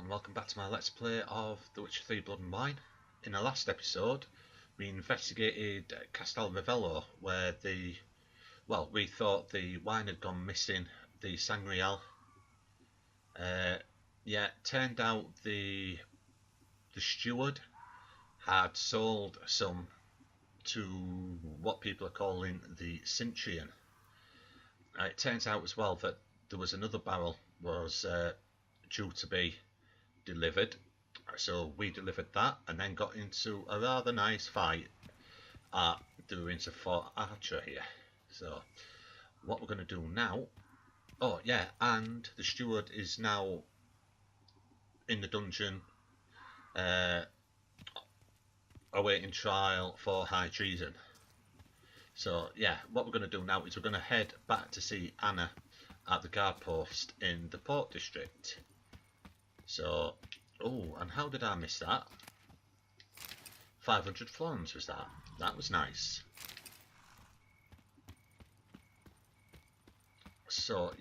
and welcome back to my Let's Play of The Witcher 3 Blood and Wine. In the last episode, we investigated Castel Ravello, where we thought the wine had gone missing, the Sangreal. Turned out the steward had sold some to what people are calling the Cintrian. It turns out as well that there was another barrel was due to be delivered, so we delivered that and then got into a rather nice fight at the ruins of Fort Archer here. So what we're going to do now, and the steward is now in the dungeon awaiting trial for high treason. So what we're going to do now is we're going to head back to see Anna at the guard post in the Port District. So, and how did I miss that? 500 florins was that? That was nice. So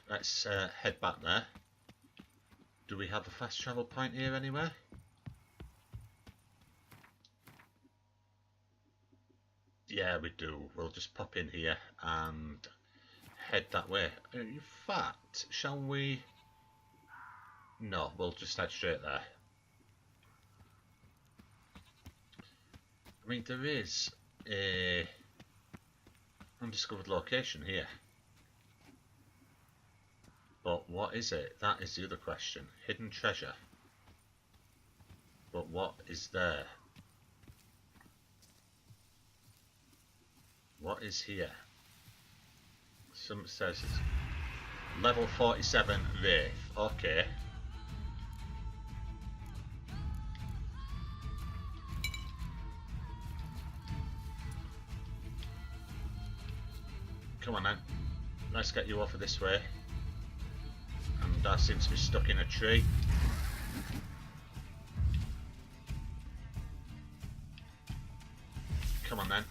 let's head back there. Do we have a fast travel point here anywhere? Yeah, we do. We'll just pop in here and head that way. In fact, shall we? No, we'll just head straight there. I mean, there is a undiscovered location here. But what is it? That is the other question. Hidden treasure. But what is there? What is here? Some says it's level 47 Wraith. Okay. Come on then. Let's get you over this way. And I seem to be stuck in a tree. Come on then.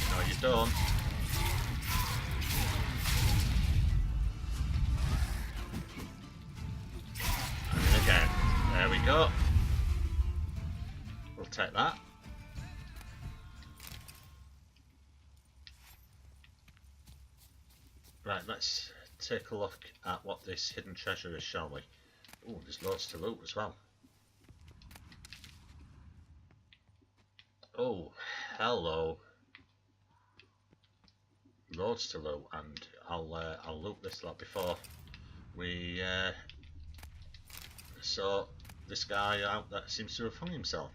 No, you don't. And again. There we go. We'll take that. Right, let's take a look at what this hidden treasure is, shall we? Oh, there's loads to loot as well. Oh, hello. Loads to loot, and I'll loot this lot before we sort this guy out that seems to have hung himself.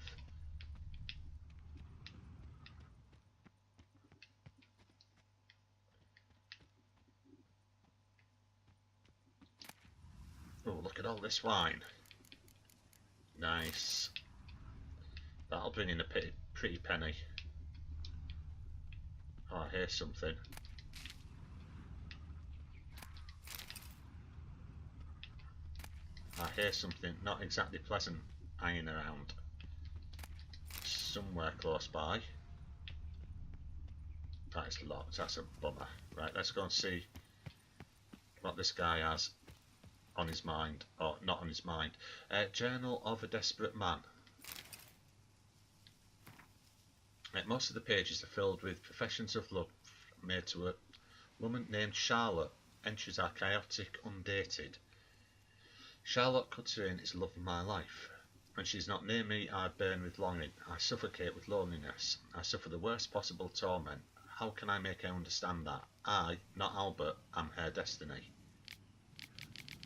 Oh, look at all this wine. Nice. That'll bring in a pretty penny. Oh, I hear something. I hear something not exactly pleasant hanging around somewhere close by. That is locked. That's a bummer. Right, let's go and see what this guy has on his mind, or not on his mind. Journal of a Desperate Man. Most of the pages are filled with professions of love made to a woman named Charlotte. Entries are chaotic, undated. Charlotte Cutsering is the love of my life. When she's not near me, I burn with longing. I suffocate with loneliness. I suffer the worst possible torment. How can I make her understand that? I, not Albert, am her destiny.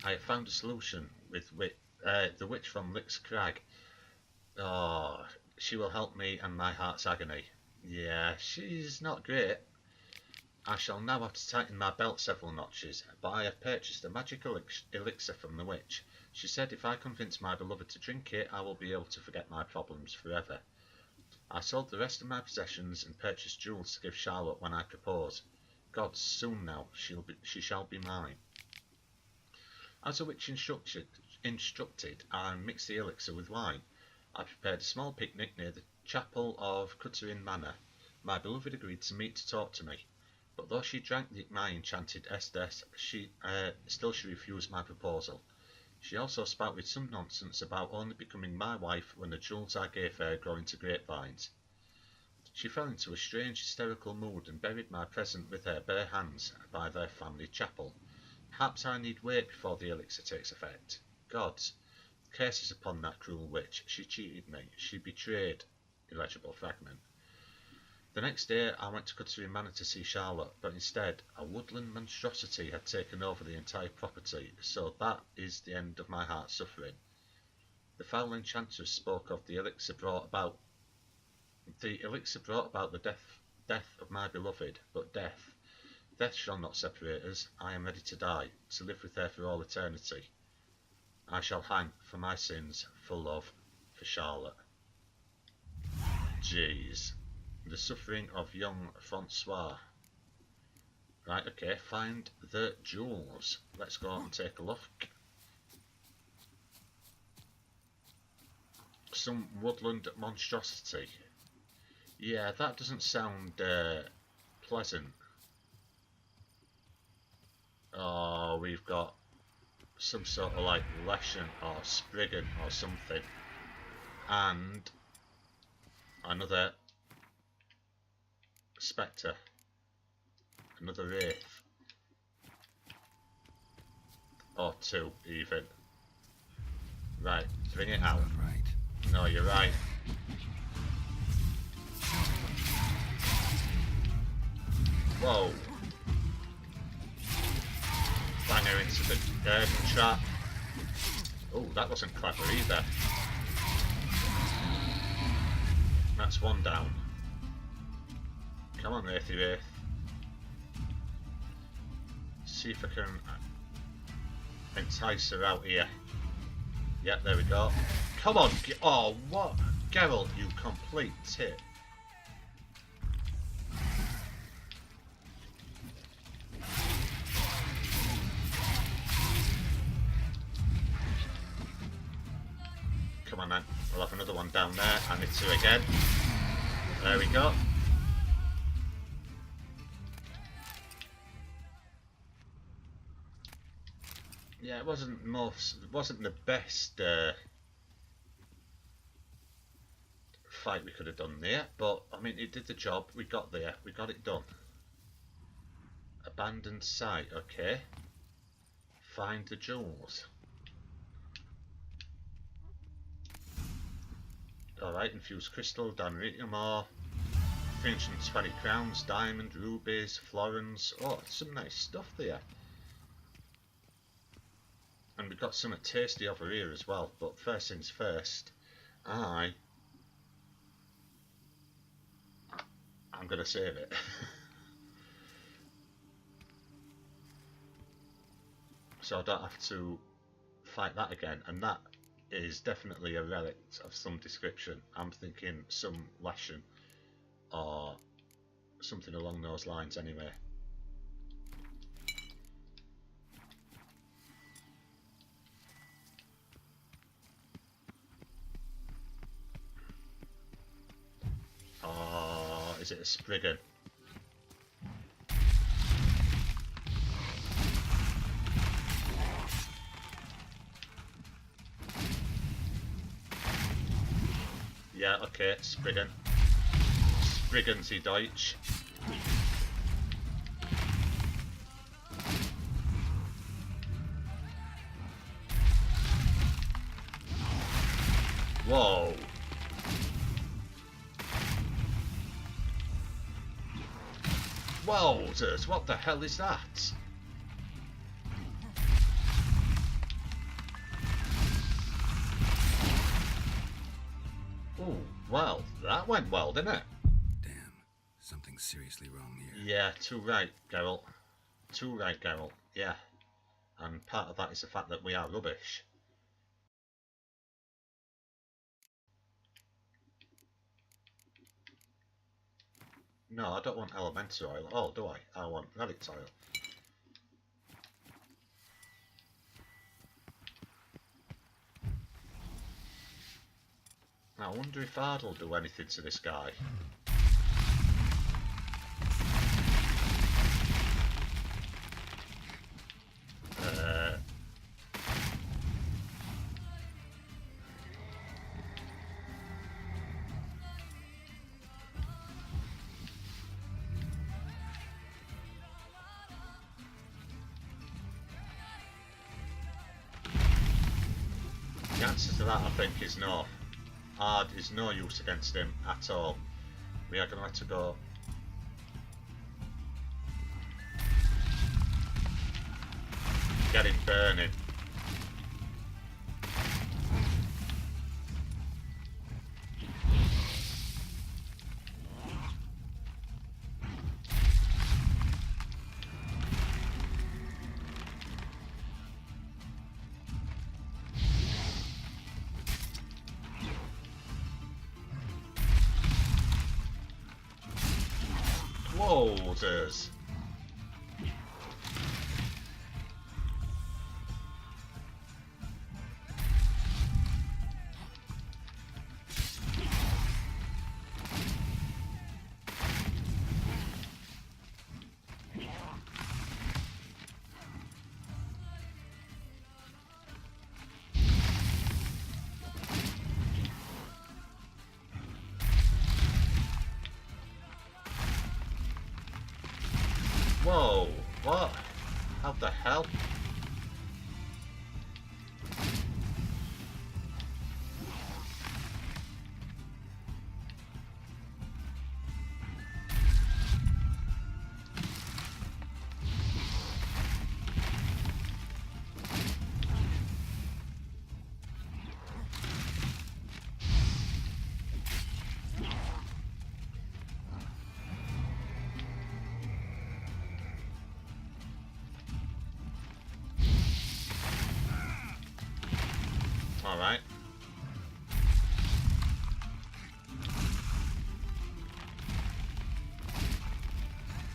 I have found a solution with the witch from Lick's Crag. Oh, she will help me and my heart's agony. Yeah, she's not great. I shall now have to tighten my belt several notches, but I have purchased a magical elixir from the witch. She said if I convince my beloved to drink it, I will be able to forget my problems forever. I sold the rest of my possessions and purchased jewels to give Charlotte when I propose. God, soon now, she shall be mine. As the witch instructed, I mixed the elixir with wine. I prepared a small picnic near the chapel of Cutterin Manor, my beloved agreed to meet to talk to me, but though she drank my enchanted estes, she refused my proposal. She also spouted some nonsense about only becoming my wife when the jewels I gave her grow into grapevines. She fell into a strange hysterical mood and buried my present with her bare hands by their family chapel. Perhaps I need wait before the elixir takes effect. Gods, curses upon that cruel witch. She cheated me. She betrayed. Illegible fragment. The next day I went to Cutterin Manor to see Charlotte, but instead a woodland monstrosity had taken over the entire property, so that is the end of my heart's suffering. The foul enchantress spoke of the elixir brought about the death of my beloved, but death shall not separate us. I am ready to die, to live with her for all eternity. I shall hang for my sins, for love, for Charlotte. Jeez. The suffering of young Francois. Right, okay, find the jewels. Let's go and take a look. Some woodland monstrosity. Yeah, that doesn't sound pleasant. Oh, we've got some sort of like Leshen or Spriggan or something. And another Spectre. Another Wraith. Or two, even. Right, bring it out. Right. No, you're right. Whoa. Bang her into the garden trap. Oh, that wasn't clever either. That's one down. Come on, Wraithy Wraith. See if I can entice her out here. Yep, there we go. Come on! Oh, what? Geralt, you complete tit. Come on then, we'll have another one down there, and it's her again. There we go. Yeah, it wasn't the best fight we could have done there, but I mean it did the job. We got there, we got it done. Abandoned site, okay. Find the jewels. Alright, infused crystal, dimeritium ore, 320 crowns, diamond, rubies, florins. Oh, some nice stuff there. And we've got something tasty over here as well, but first things first, I'm going to save it. So I don't have to fight that again, and that is definitely a relic of some description. I'm thinking some Leshen or something along those lines anyway. Oh, is it a Spriggan? Yeah, okay, Spriggan. Spriggan Sie Deutsch. Whoa. Wowzers, what the hell is that? Oh, well, that went well, didn't it? Damn, something's seriously wrong here. Yeah, too right, Geralt. Too right, Geralt, yeah. And part of that is the fact that we are rubbish. No, I don't want elemental oil. Oh, do I? I want relic oil. I wonder if Ard'll do anything to this guy. The answer to that, I think, is no. Ard is no use against him at all. We are going to have to go. Get him burning. Closers. Whoa, what? How the hell? Alright.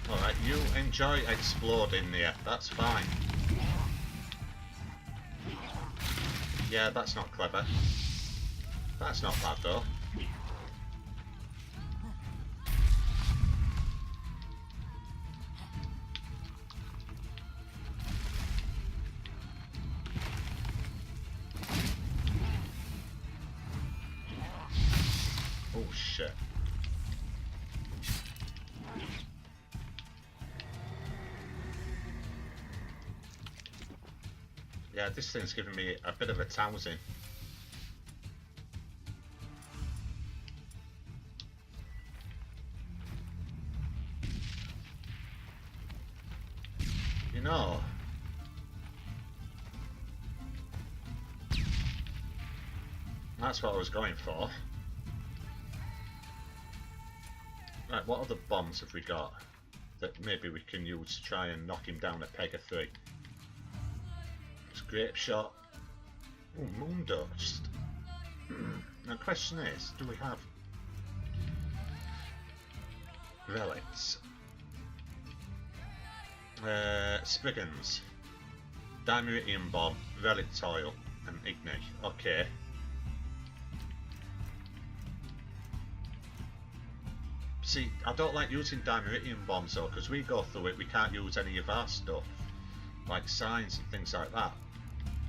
Alright, you enjoy exploding there, that's fine. Yeah, that's not clever. That's not bad though. Oh shit. Yeah, this thing's giving me a bit of a tousing. You know, that's what I was going for. Right, what other bombs have we got that maybe we can use to try and knock him down a peg of 3? Grape shot. Oh, moon dust. Now, the question is, do we have relics? Spriggans, Dimeridium bomb, relic oil, and Igni. Okay. See, I don't like using Dimeridium bombs though, because we go through it, we can't use any of our stuff, like signs and things like that,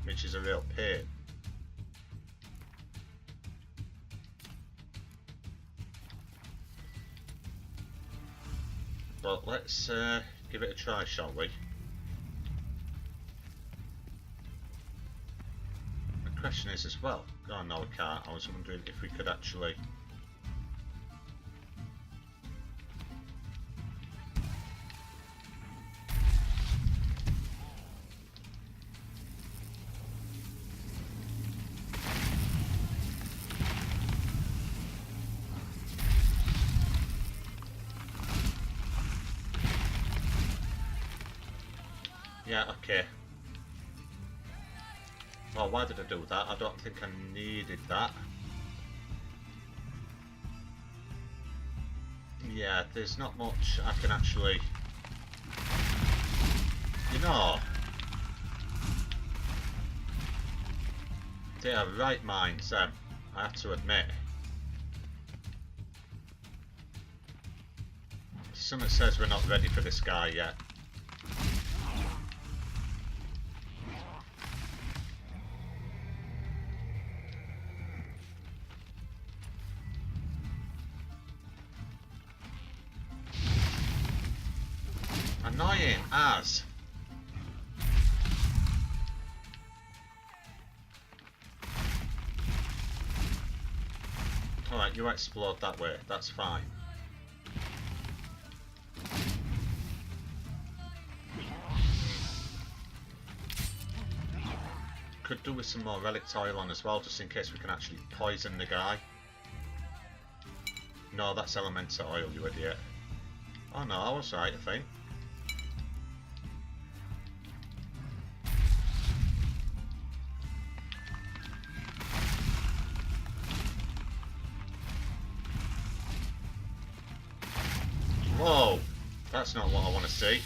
which is a real pain. But let's give it a try, shall we? The question is as well, oh no we can't, I was wondering if we could actually yeah, okay. Well, why did I do that? I don't think I needed that. Yeah, there's not much I can actually... You know... They are right minds, I have to admit. Something says we're not ready for this guy yet. Annoying as. Alright, you explored that way, that's fine. Could do with some more relic oil on as well, just in case we can actually poison the guy. No, that's elemental oil, you idiot. Oh no, I was right, I think. Whoa! That's not what I want to see.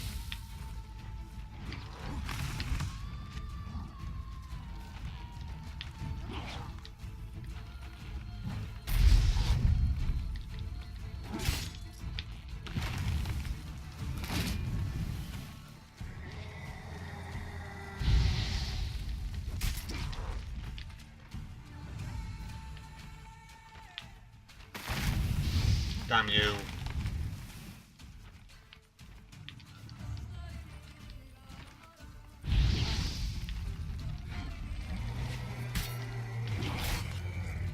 Damn you.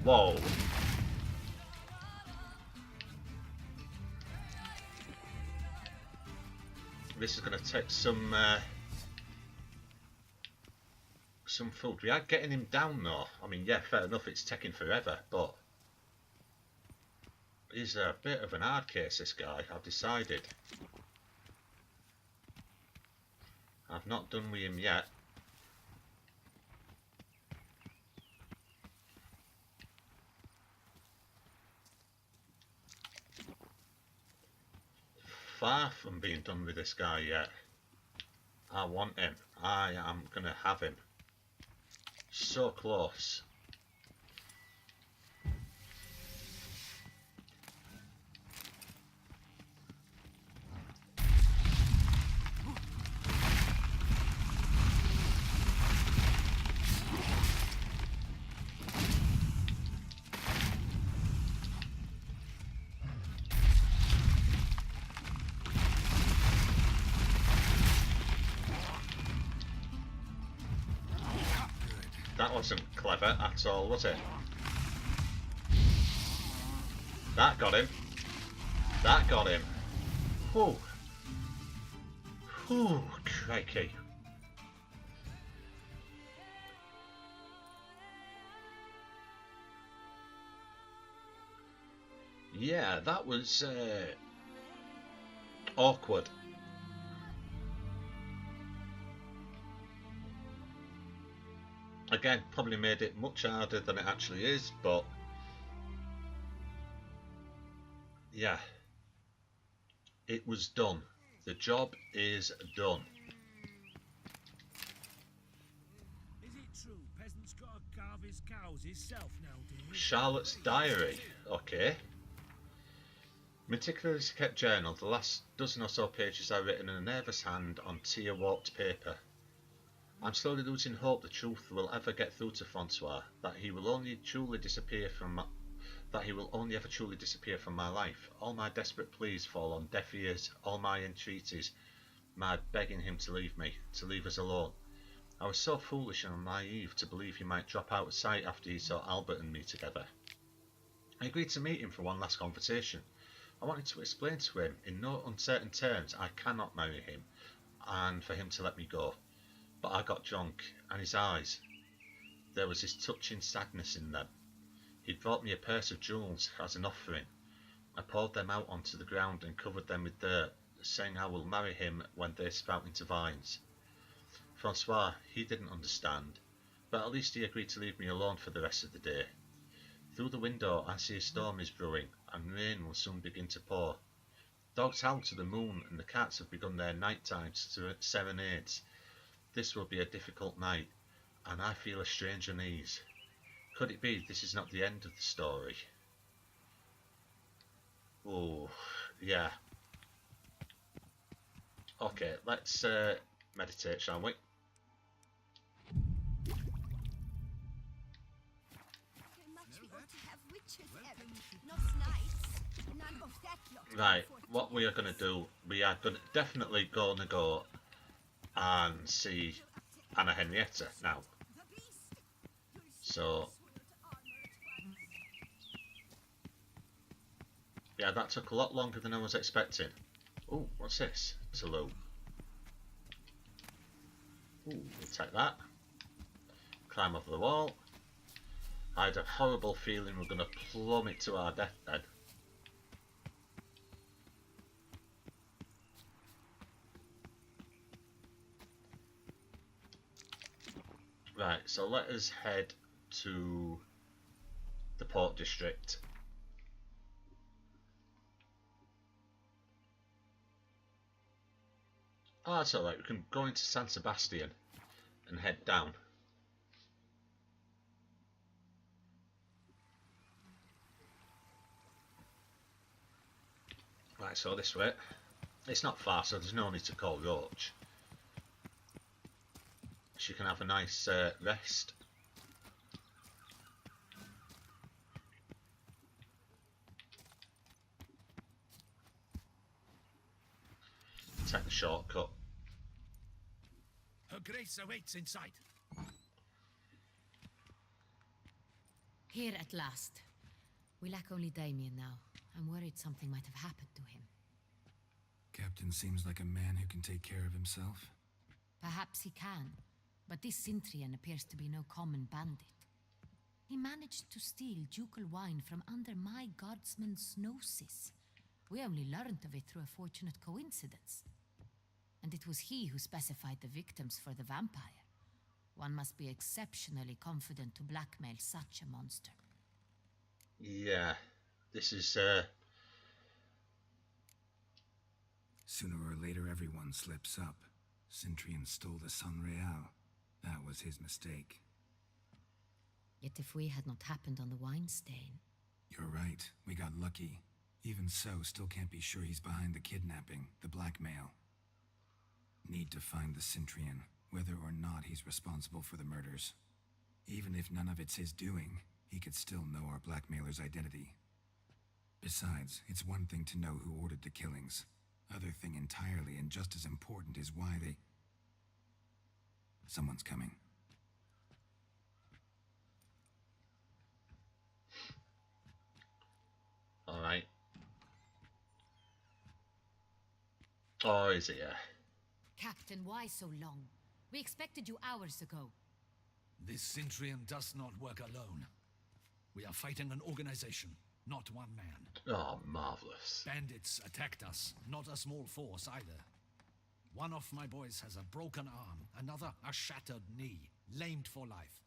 Whoa. This is going to take some food. We are getting him down though. I mean, yeah, fair enough, it's taking forever, but he's a bit of an hard case, this guy, I've decided. I've not done with him yet. Far from being done with this guy yet. I want him. I am gonna have him. So close. That wasn't clever at all, was it? That got him. That got him. Whew. Whew, crikey. Yeah, that was awkward. Again, probably made it much harder than it actually is, but yeah, it was done. The job is done. Is it true peasants gotta carve his cows himself nowadays? Charlotte's diary, okay. Meticulously kept journal. The last dozen or so pages are written in a nervous hand on tear-warped paper. I'm slowly losing hope the truth will ever get through to Francois, that he will only ever truly disappear from my life. All my desperate pleas fall on deaf ears, all my entreaties, my begging him to leave me, to leave us alone. I was so foolish and naive to believe he might drop out of sight after he saw Albert and me together. I agreed to meet him for one last conversation. I wanted to explain to him in no uncertain terms I cannot marry him, and for him to let me go. But I got drunk, and his eyes, there was this touching sadness in them. He'd brought me a purse of jewels as an offering. I poured them out onto the ground and covered them with dirt, saying I will marry him when they sprout into vines. Francois, he didn't understand, but at least he agreed to leave me alone for the rest of the day. Through the window I see a storm is brewing, and rain will soon begin to pour. Dogs howl to the moon, and the cats have begun their nighttime serenades. This will be a difficult night, and I feel a strange unease. Could it be this is not the end of the story? Oh, yeah. Okay, let's meditate, shall we? Right, what we are going to do, we are going to definitely going to go and see Anna Henrietta now. So, yeah, that took a lot longer than I was expecting. Oh, what's this? It's a loot. Ooh, we'll take that. Climb over the wall. I had a horrible feeling we're going to plummet to our death then. Right, so let us head to the Port District. Oh, that's alright, we can go into San Sebastian and head down. Right, so this way. It's not far, so there's no need to call Roach. She can have a nice rest. Take the shortcut. Her Grace awaits inside. Here at last. We lack only Damien now. I'm worried something might have happened to him. Captain seems like a man who can take care of himself. Perhaps he can, but this Cintrian appears to be no common bandit. He managed to steal ducal wine from under my guardsman's noses. We only learned of it through a fortunate coincidence. And it was he who specified the victims for the vampire. One must be exceptionally confident to blackmail such a monster. Yeah, this is Sooner or later, everyone slips up. Cintrian stole the Sun Real. That was his mistake. Yet if we had not happened on the wine stain... You're right. We got lucky. Even so, still can't be sure he's behind the kidnapping, the blackmail. Need to find the Cintrian, whether or not he's responsible for the murders. Even if none of it's his doing, he could still know our blackmailer's identity. Besides, it's one thing to know who ordered the killings. Other thing entirely, and just as important, is why they... Someone's coming. alright. Oh, is it? Yeah. Captain, why so long? We expected you hours ago. This Cintrian does not work alone. We are fighting an organization, not one man. Oh, marvellous. Bandits attacked us, not a small force either. One of my boys has a broken arm, another a shattered knee, lamed for life.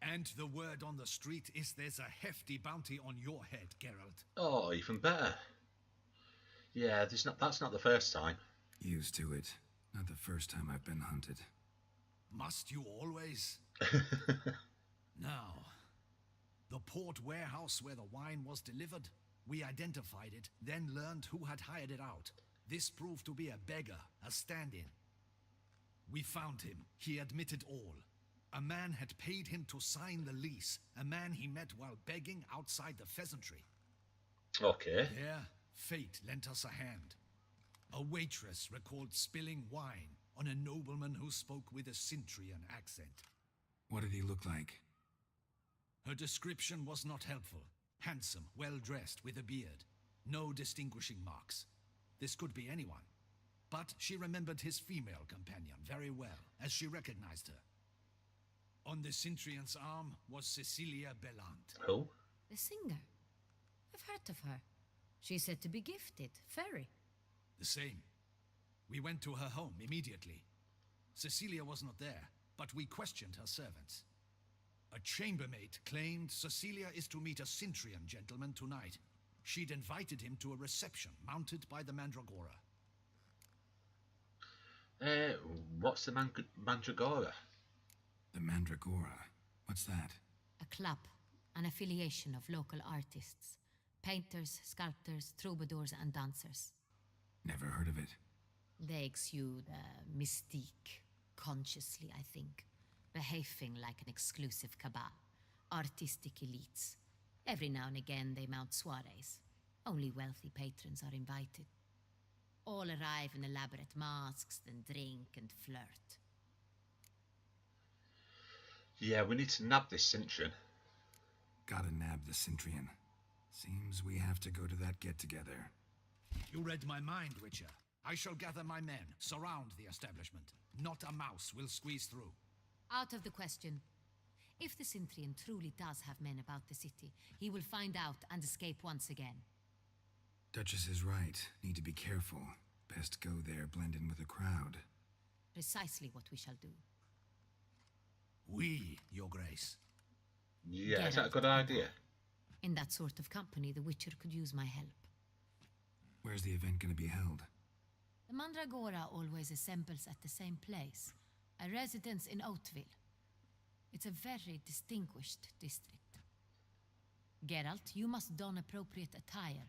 And the word on the street is there's a hefty bounty on your head, Geralt. Oh, even better. Yeah, that's not the first time. Used to it. Not the first time I've been hunted. Must you always? Now, the port warehouse where the wine was delivered, we identified it, then learned who had hired it out. This proved to be a beggar, a stand-in. We found him. He admitted all. A man had paid him to sign the lease, a man he met while begging outside the pheasantry. Okay. There, fate lent us a hand. A waitress recalled spilling wine on a nobleman who spoke with a Cintrian accent. What did he look like? Her description was not helpful. Handsome, well-dressed, with a beard. No distinguishing marks. This could be anyone. But she remembered his female companion very well, as she recognized her. On the Cintrian's arm was Cecilia Bellant. Who? The singer. I've heard of her. She's said to be gifted. Fairy. The same. We went to her home immediately. Cecilia was not there, but we questioned her servants. A chambermaid claimed Cecilia is to meet a Cintrian gentleman tonight. She'd invited him to a reception mounted by the Mandragora. What's the Mandragora? The Mandragora? What's that? A club. An affiliation of local artists. Painters, sculptors, troubadours and dancers. Never heard of it. They exude mystique, consciously, I think, behaving like an exclusive cabal, artistic elites. Every now and again they mount soirees. Only wealthy patrons are invited. All arrive in elaborate masks, then drink and flirt. Yeah, we need to nab this Cintrian. Gotta nab the Cintrian. Seems we have to go to that get-together. You read my mind, Witcher. I shall gather my men, surround the establishment. Not a mouse will squeeze through. Out of the question. If the Cintrian truly does have men about the city, he will find out and escape once again. Duchess is right. Need to be careful. Best go there, blend in with the crowd. Precisely what we shall do. We, Your Grace. Yeah, is that a good idea? In that sort of company, the Witcher could use my help. Where's the event gonna be held? The Mandragora always assembles at the same place, a residence in Oatville. It's a very distinguished district. Geralt, you must don appropriate attire.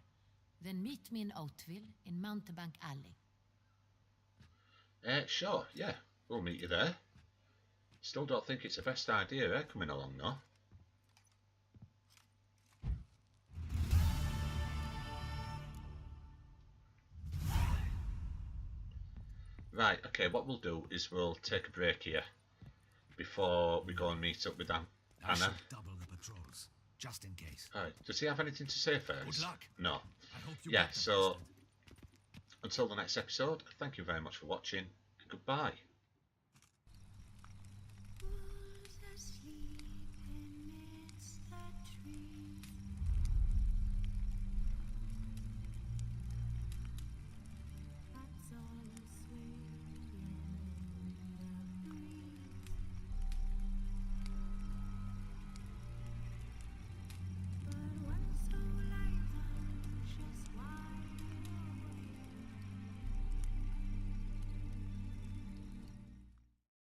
Then meet me in Oatville in Mountebank Alley. Sure, yeah. We'll meet you there. Still don't think it's the best idea, coming along though. Right, okay, what we'll do is we'll take a break here before we go and meet up with I Anna. shall double the patrols, just in case. Alright, does he have anything to say first? Good luck. No. I hope you Yeah, get the so bastard. until the next episode, thank you very much for watching. Goodbye.